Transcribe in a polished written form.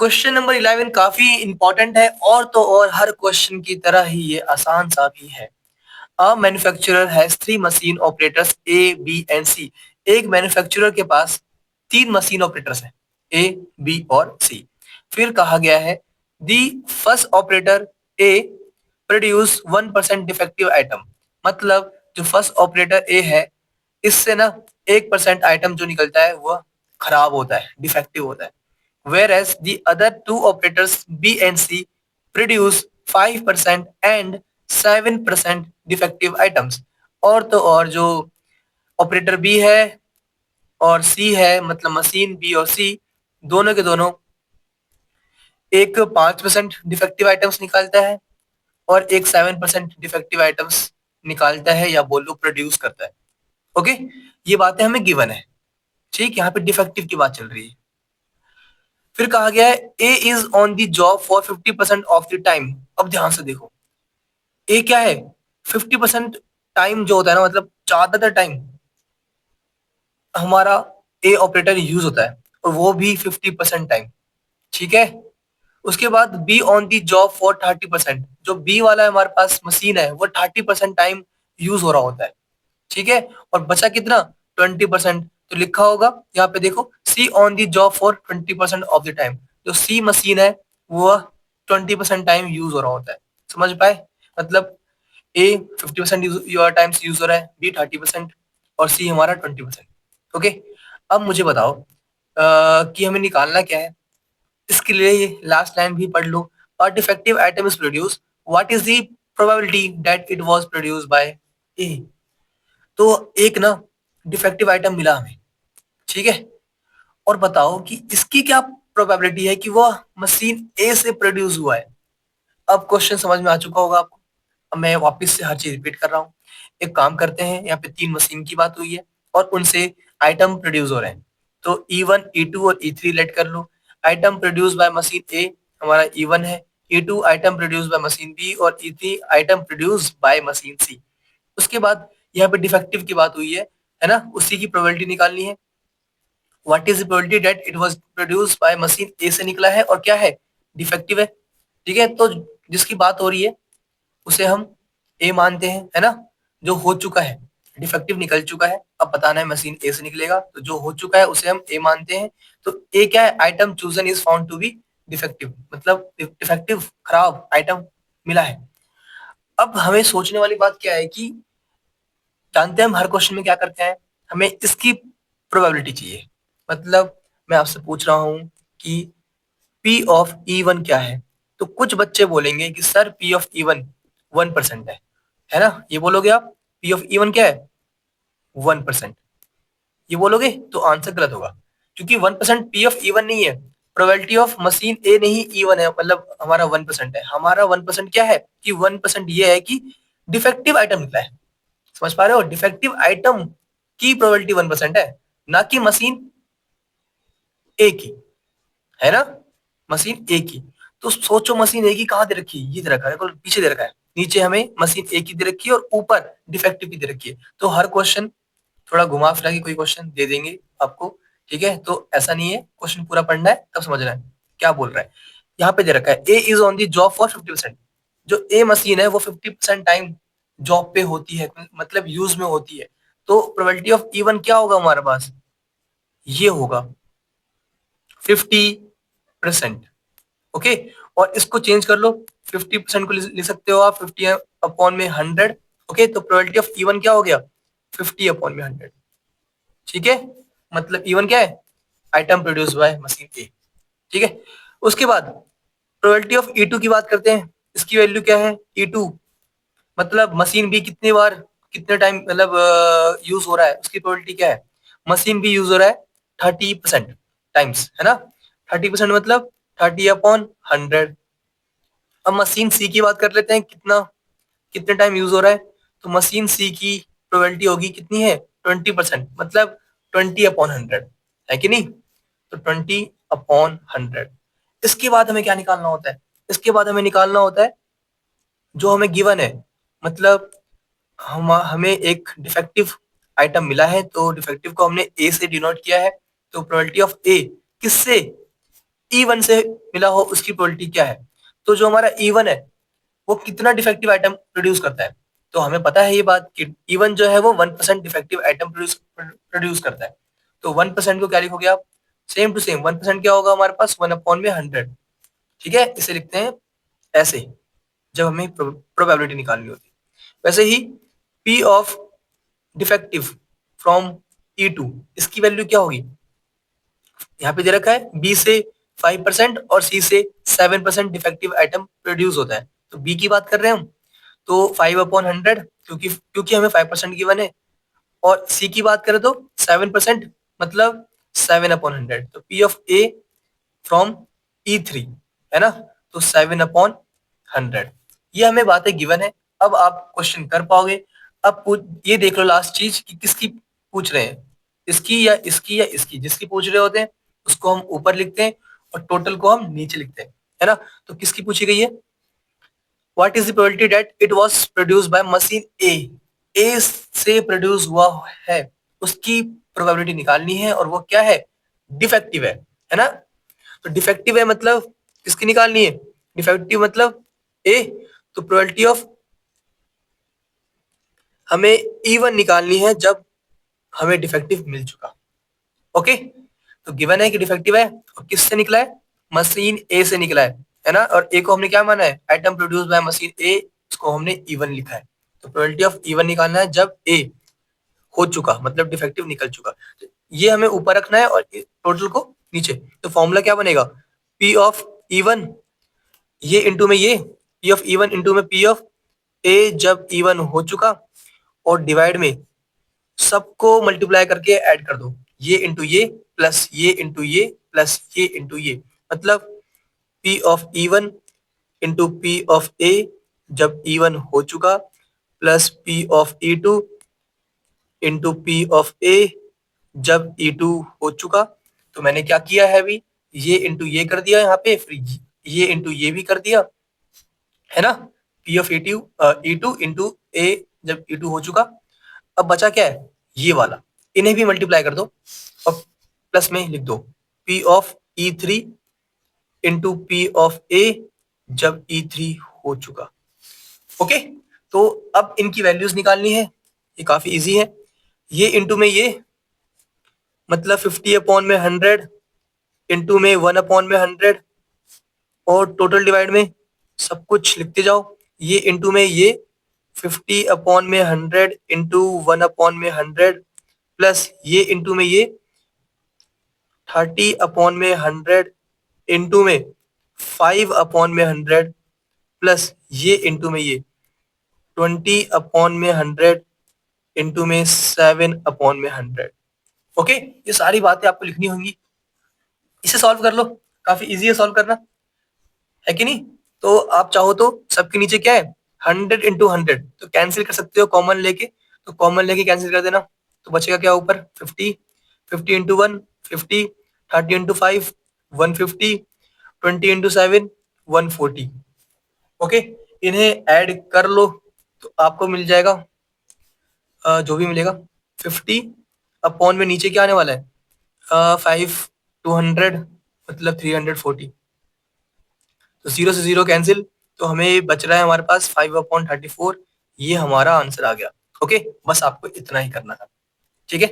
Question number 11 काफी important है और तो और हर क्वेश्चन की तरह ही ये आसान सा भी है। A manufacturer has three machine operators A B and C. एक मैन्युफैक्चरर के पास तीन मशीन ऑपरेटर्स हैं, ए बी और सी। फिर कहा गया है the first operator A produce 1% defective item. मतलब जो फर्स्ट ऑपरेटर ए है, इससे ना 1% आइटम जो निकलता है वह खराब होता है, डिफेक्टिव होता है। whereas the other two operators B and C produce 5% and 7% defective items। और तो और जो ऑपरेटर बी है और सी है, मतलब मशीन बी और सी दोनों के दोनों एक 5% डिफेक्टिव आइटम्स निकालता है और एक 7% डिफेक्टिव आइटम्स निकालता है, या बोलो प्रोड्यूस करता है। ओके, ये बातें हमें गिवन है। ठीक, यहाँ पे डिफेक्टिव की बात चल रही है। फिर कहा गया है A is on the job for 50% of the time. अब ध्यान से देखो, ए क्या है? 50% टाइम जो होता है ना, मतलब ज्यादातर टाइम हमारा ए ऑपरेटर यूज होता है, और वो भी 50% टाइम। ठीक है। उसके बाद be on the job for 30%। जो बी वाला हमारे पास मशीन है वो 30% टाइम यूज हो रहा होता है। ठीक है। और बचा कितना? 20%। तो लिखा होगा यहाँ पे देखो, C on the job for 20% of the time. जो सी मशीन है वो 20% टाइम यूज हो रहा होता है। समझ पाए? मतलब ए 50% टाइम्स यूज हो रहा है, बी 30% और सी हमारा 20%। ओके। अब मुझे बताओ कि हमें निकालना क्या है। इसके लिए ये लास्ट लाइन भी पढ़ लो। A defective item is produce, what is the probability that it was produced by A. तो एक ना डिफेक्टिव आइटम मिला हमें, ठीक है, और बताओ कि इसकी क्या प्रोबेबिलिटी है कि वह मशीन ए से प्रोड्यूस हुआ है। अब क्वेश्चन समझ में आ चुका होगा आपको। अब मैं वापस से हर चीज रिपीट कर रहा हूँ। एक काम करते हैं, यहाँ पे तीन मशीन की बात हुई है और उनसे आइटम प्रोड्यूस हो रहे हैं। तो E1, E2 और E3 लेट कर लो। Item produce by machine A हमारा E1 है, E2 item produce by machine B और E3 item produce by machine C. उसके बाद यहाँ पे डिफेक्टिव की बात हुई है ना, उसी की प्रोबेबिलिटी निकालनी है। What is the probability that it was produced by machine A से निकला है और क्या है? डिफेक्टिव है। ठीक है, तो जिसकी बात हो रही है उसे हम ए मानते हैं, है ना, जो हो चुका है। डिफेक्टिव निकल चुका है, अब बताना है मशीन ए से निकलेगा, तो जो हो चुका है उसे हम ए मानते हैं। तो ए क्या है? Item chosen is found to be defective, मतलब डिफेक्टिव, खराब आइटम मिला है। अब हमें सोचने वाली बात क्या है कि जानते हैं हम हर क्वेश्चन में क्या करते हैं, हमें इसकी प्रोबेबिलिटी चाहिए। मतलब मैं आपसे पूछ रहा हूं कि पी ऑफ E1 क्या है। तो कुछ बच्चे बोलेंगे कि सर पी ऑफ E1 1% है ना, ये बोलोगे आप। पी ऑफ E1 क्या है? 1%। ये बोलोगे तो आंसर गलत होगा, क्योंकि 1% पी ऑफ E1 नहीं है। प्रोबेबिलिटी ऑफ मशीन ए नहीं E1 है, मतलब हमारा 1% है। हमारा 1% क्या है कि 1% ये है कि डिफेक्टिव आइटम निकला है। समझ पा रहे हो? डिफेक्टिव आइटम की प्रोबेबिलिटी 1% है, ना कि मशीन ए की, है ना, मशीन ए की। तो सोचो मशीन ए की कहाँ दे रखी है? ये दे रखा है, पीछे दे रखा है। नीचे हमें मशीन ए की दे रखी है और ऊपर डिफेक्टिव की दे रखी है। तो हर क्वेश्चन थोड़ा घुमा फिरा के कोई क्वेश्चन दे देंगे आपको। ठीक है, तो ऐसा नहीं है, क्वेश्चन पूरा पढ़ना है तब समझना है क्या बोल रहा है। यहाँ पे दे रखा है A is on the job for 50%। जो ए मशीन है वो 50% टाइम जॉब पे होती है, मतलब यूज में होती है। तो प्रोबेबिलिटी ऑफ E1 क्या होगा हमारे पास? ये होगा 50%। ओके, और इसको चेंज कर लो। 50% को लिख सकते हो आप 50 अपॉन में 100। ओके, तो प्रोबेबिलिटी ऑफ E1 क्या हो गया? 50 अपॉन में 100। ठीक है, मतलब E1 क्या है? आइटम प्रोड्यूस बाय मशीन ए। ठीक है, उसके बाद प्रोबेबिलिटी ऑफ E2 की बात करते हैं। इसकी वैल्यू क्या है? E2 मतलब मशीन बी कितनी बार, कितने टाइम मतलब यूज हो रहा है, उसकी प्रोबेबिलिटी क्या है? मशीन बी यूज हो रहा है 30% टाइम्स, है ना। 30% मतलब 30 अपॉन 100। अब मशीन सी की बात कर लेते हैं, कितना, कितने टाइम यूज हो रहा है। तो मशीन सी की प्रोबेबिलिटी होगी कितनी है? 20%, मतलब 20 अपॉन 100, है कि नहीं। तो 20 अपॉन 100। इसके बाद हमें क्या निकालना होता है? इसके बाद हमें निकालना होता है जो हमें गिवन है। मतलब हमें एक डिफेक्टिव आइटम मिला है, तो डिफेक्टिव को हमने ए से डिनोट किया है। तो प्रोबेबिलिटी ऑफ ए किससे? E1 से मिला हो उसकी प्रोबेबिलिटी क्या है। तो जो हमारा E1 है वो कितना डिफेक्टिव आइटम प्रोड्यूस करता है। तो हमें पता है ये बात कि E1 जो है वो 1% डिफेक्टिव आइटम प्रोड्यूस करता है। तो 1% को क्या लिखोगे आप, सेम टू सेम 1% क्या होगा हमारे पास, 1/100। ठीक है, इसे लिखते हैं ऐसे जब हमें प्रोबेबिलिटी निकालनी होती है। वैसे ही P of defective from E2, इसकी वैल्यू क्या होगी, यहाँ पे दे रखा है बी से 5% और सी से 7% डिफेक्टिव आइटम प्रोड्यूस होता है। तो बी की बात कर रहे हैं हम, तो 5/100, क्योंकि क्योंकि हमें 5% गिवन है। और सी की बात करें तो 7%, मतलब 7/100। तो P of A from E3 है ना, तो 7/100। ये हमें बातें गिवन है। अब आप क्वेश्चन कर पाओगे। अब ये देख लो लास्ट चीज कि किसकी पूछ रहे हैं, इसकी या इसकी या इसकी, जिसकी पूछ रहे होते हैं उसको हम ऊपर लिखते हैं और टोटल को हम नीचे लिखते हैं, है ना। तो किसकी पूछी गई है, what is the probability that it was produced by machine A, A से प्रोड्यूस हुआ है, उसकी प्रोबेबिलिटी निकालनी है और वो क्या है, डिफेक्टिव है ना। तो डिफेक्टिव है मतलब किसकी निकालनी है, डिफेक्टिव मतलब ए। तो प्रोबेबिलिटी ऑफ हमें E1 निकालनी है जब हमें डिफेक्टिव मिल चुका। ओके, तो गिवन है कि डिफेक्टिव है और किससे निकला है, मशीन ए से निकला है ना। और ए को हमने क्या माना है, आइटम प्रोड्यूस बाय मशीन ए, इसको हमने E1 लिखा है। तो प्रोबेबिलिटी ऑफ E1 निकालना है जब ए हो चुका, मतलब डिफेक्टिव निकल चुका। तो ये हमें ऊपर रखना है और टोटल को नीचे। तो फॉर्मूला क्या बनेगा, P ऑफ E1 ये इंटू में ये, P ऑफ E1 इंटू में P ऑफ ए जब E1 हो चुका, और डिवाइड में सबको मल्टीप्लाई करके ऐड कर दो, ये इंटू ये प्लस ये इंटू ये प्लस ये इंटू ये, मतलब P of E1 into P of A जब E1 हो चुका, plus P of E2 into P of A जब E2 हो चुका। तो मैंने क्या किया है अभी, ये इंटू ये कर दिया यहाँ पे, फिर ये इंटू ये भी कर दिया, है ना। P ऑफ E2 इंटू ए जब E2 हो चुका। अब बचा क्या है, ये वाला, इन्हें भी मल्टीप्लाई कर दो और प्लस में लिख दो P of E3 into P of A जब E3 हो चुका। ओके, तो अब इनकी वैल्यूज निकालनी है, ये काफी इजी है। ये इंटू में ये, मतलब 50/100 इंटू में 1/100, और टोटल डिवाइड में सब कुछ लिखते जाओ। ये इंटू में ये 50/100 इंटू 1/100, प्लस ये इंटू में ये 30/100 इंटू में 5/100, प्लस ये इंटू में ये 20/100 इंटू में 7/100। ओके, ये सारी बातें आपको लिखनी होंगी। इसे सॉल्व कर लो, काफी इजी है सॉल्व करना, है कि नहीं। तो आप चाहो तो सबके नीचे क्या है, 100/100, तो कैंसिल कर सकते हो कॉमन लेके, तो कॉमन लेके कैंसिल कर देना। तो बचेगा क्या ऊपर 50, 50 × 1 50, 30 × 5 150, 20 × 7 140। ओके, इन्हें ऐड कर लो तो आपको मिल जाएगा जो भी मिलेगा 50 अपॉन में नीचे क्या आने वाला है 5 200, मतलब 340। तो 0 से 0 कैंसिल, तो हमें बच रहा है हमारे पास 5/34। ये हमारा आंसर आ गया। ओके, बस आपको इतना ही करना था, ठीक है।